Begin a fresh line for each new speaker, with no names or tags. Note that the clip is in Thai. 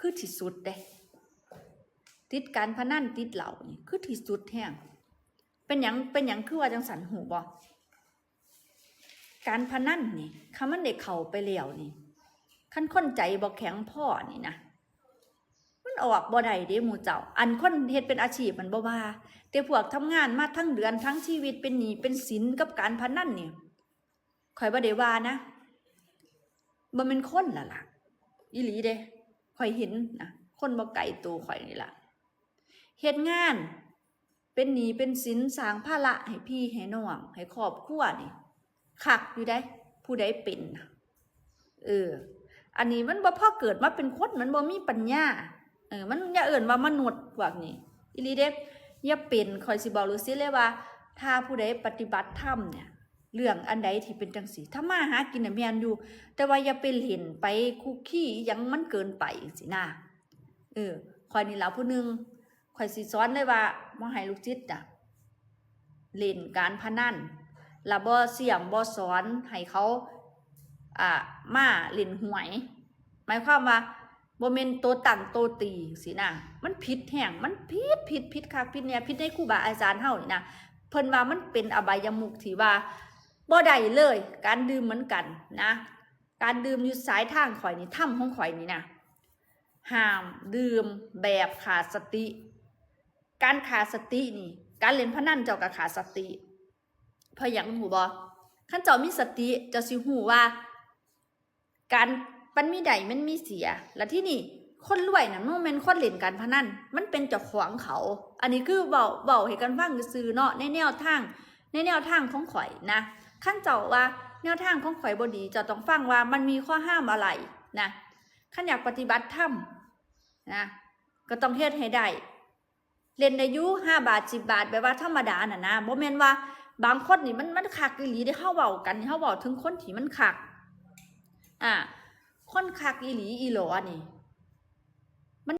คือที่สุดเด้ติดการพนันติดเหล้านี่คือที่สุดแท้งเป็นหยังคือว่าจังสันหูบ่การพนันนี่คำมันได้เข้าไปแล้วนี่คันคนใจบ่แข็งพอนี่นะมันออกบ่ได้เด้หมู่เจ้าอันคนเฮ็ดเป็นอาชีพมันบ่ว่าแต่พวกทำงานมาทั้งเดือนทั้งชีวิตเป็นหนี้เป็นสินกับการพนันนี่ข่อยบ่ได้ว่านะบ่แม่นคนล่ะอีหลีเด้ข่อยเห็นนะคนบ่ไกลตัวข่อยนี่ล่ะเฮ็ดงานเป็นหนี้เป็นสินสร้างภาระให้พี่ให้น้องให้ครอบครัวนี่คักอยู่ได้ผู้ใดเป็นอันนี้มันบ่พอเกิดมาเป็นคนมันบ่มีปัญญามันอย่าเอิ้นว่ามนุษย์พวกนี้อีหลีเด้อย่าเป็นข่อยสิบอกรู้สิเลยว่าถ้าผู้ใดปฏิบัติธรรมเนี่ยเรื่องอันใดที่เป็นจังซี่ถ้ามาหากินน่ะแม่นอยู่แต่ว่าอย่าไปเล่นไปคุกคีหยังมันเกินไปจังซี่นะข่อยนี่ล่ะผู้นึงข่อยสิสอนเลยว่าบ่ให้ลูกศิษย์น่ะเล่นการพนันแล้วบ่เสี่ยมบ่สอนให้เขามาเล่นหวยหมายความว่าบ่แม่นโตตั้งโตตีสินะมันผิดแท้งมันผิดคักผิดเนี่ยผิดในครูบาอาจารย์เฮานี่นะเพิ่นว่ามันเป็นอบายมุขที่ว่าบ่ได้เลยการดื่มเหมือนกันนะการดื่มอยู่สายทางข่อยนี่ถ้ำของข่อยนี่นะห้ามดื่มแบบขาดสติการขาดสตินี่การเล่นพนันเจ้าก็ขาดสติเพราะหยังหูบ่คันเจ้ามีสติเจ้าสิฮู้ว่าการมันมีได้มันมีเสียแล้วที่นี่คนรวยน่ะมันเป็นคนเล่นการพนันมันเป็นเจ้าของเขาอันนี้คือเว้าให้กันฟังซื่อเนาะในแนวทางของข่อยนะคันเจ้าว่าแนวทางของข่อยบ่ดีเจ้าต้องฟังว่ามันมีข้อห้ามอะไรนะคันอยากปฏิบัติธรรมนะก็ต้องเฮ็ดให้ได้เล่นได้อยู่5 บาท10 บาทแบบว่าธรรมดาน่ะนะบ่แม่นว่าบางคนนี่มันคักอีหลีได้เฮาเว้ากันเฮาเว้าถึงคนที่มันคักคนคักอีหลีอีหลอนี่